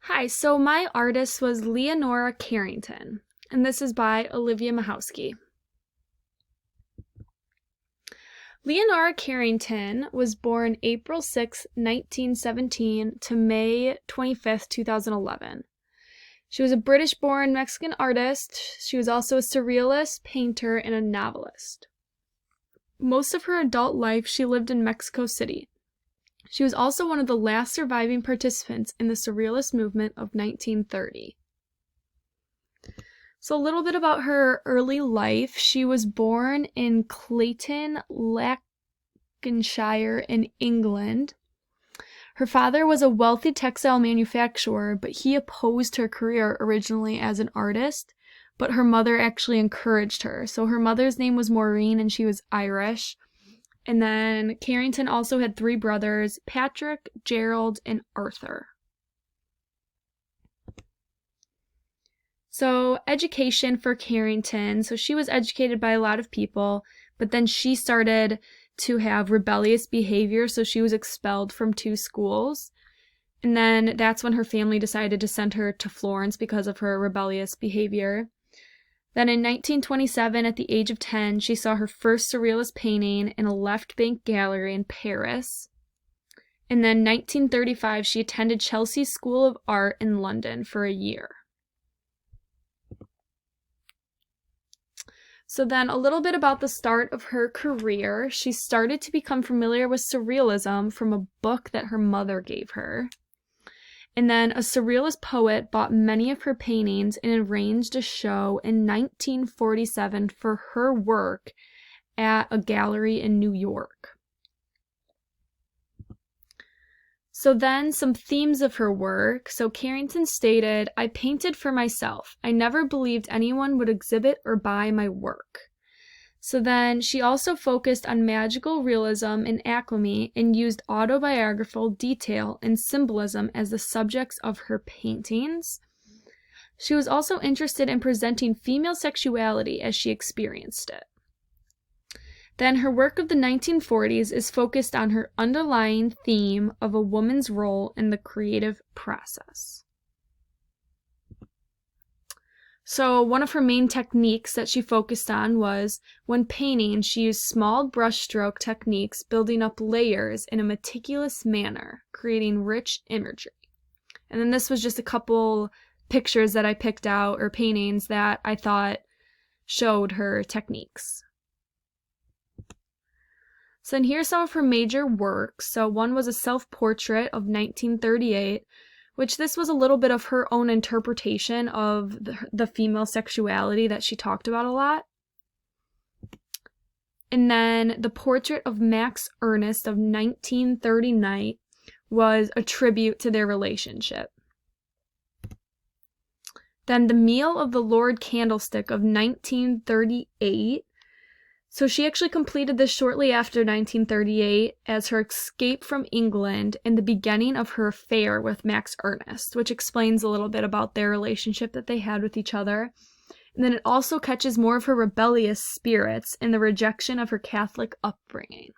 Hi, so my artist was Leonora Carrington, and this is by Olivia Mahowski. Leonora Carrington was born April 6, 1917 to May 25, 2011. She was a British-born Mexican artist. She was also a surrealist, painter, and a novelist. Most of her adult life, she lived in Mexico City. She was also one of the last surviving participants in the Surrealist movement of 1930. So a little bit about her early life. She was born in Clayton, Lancashire in England. Her father was a wealthy textile manufacturer, but he opposed her career originally as an artist, but her mother actually encouraged her. So her mother's name was Maureen and she was Irish. And then Carrington also had 3 brothers, Patrick, Gerald, and Arthur. So education for Carrington. So she was educated by a lot of people, but then she started to have rebellious behavior, so she was expelled from 2 schools. And then that's when her family decided to send her to Florence because of her rebellious behavior. Then in 1927, at the age of 10, she saw her first surrealist painting in a left bank gallery in Paris. And then 1935, she attended Chelsea School of Art in London for a year. So then a little bit about the start of her career. She started to become familiar with surrealism from a book that her mother gave her. And then a surrealist poet bought many of her paintings and arranged a show in 1947 for her work at a gallery in New York. So then some themes of her work. So Carrington stated, "I painted for myself. I never believed anyone would exhibit or buy my work." So then she also focused on magical realism and acme and used autobiographical detail and symbolism as the subjects of her paintings. She was also interested in presenting female sexuality as she experienced it. Then her work of the 1940s is focused on her underlying theme of a woman's role in the creative process. So one of her main techniques that she focused on was, when painting, she used small brushstroke techniques, building up layers in a meticulous manner, creating rich imagery. And then this was just a couple pictures that I picked out, or paintings that I thought showed her techniques. So then here's some of her major works. So one was a self-portrait of 1938, which this was a little bit of her own interpretation of the female sexuality that she talked about a lot. And then the portrait of Max Ernst of 1939 was a tribute to their relationship. Then the Meal of the Lord Candlestick of 1938. So she actually completed this shortly after 1938 as her escape from England and the beginning of her affair with Max Ernst, which explains a little bit about their relationship that they had with each other. And then it also catches more of her rebellious spirits and the rejection of her Catholic upbringing.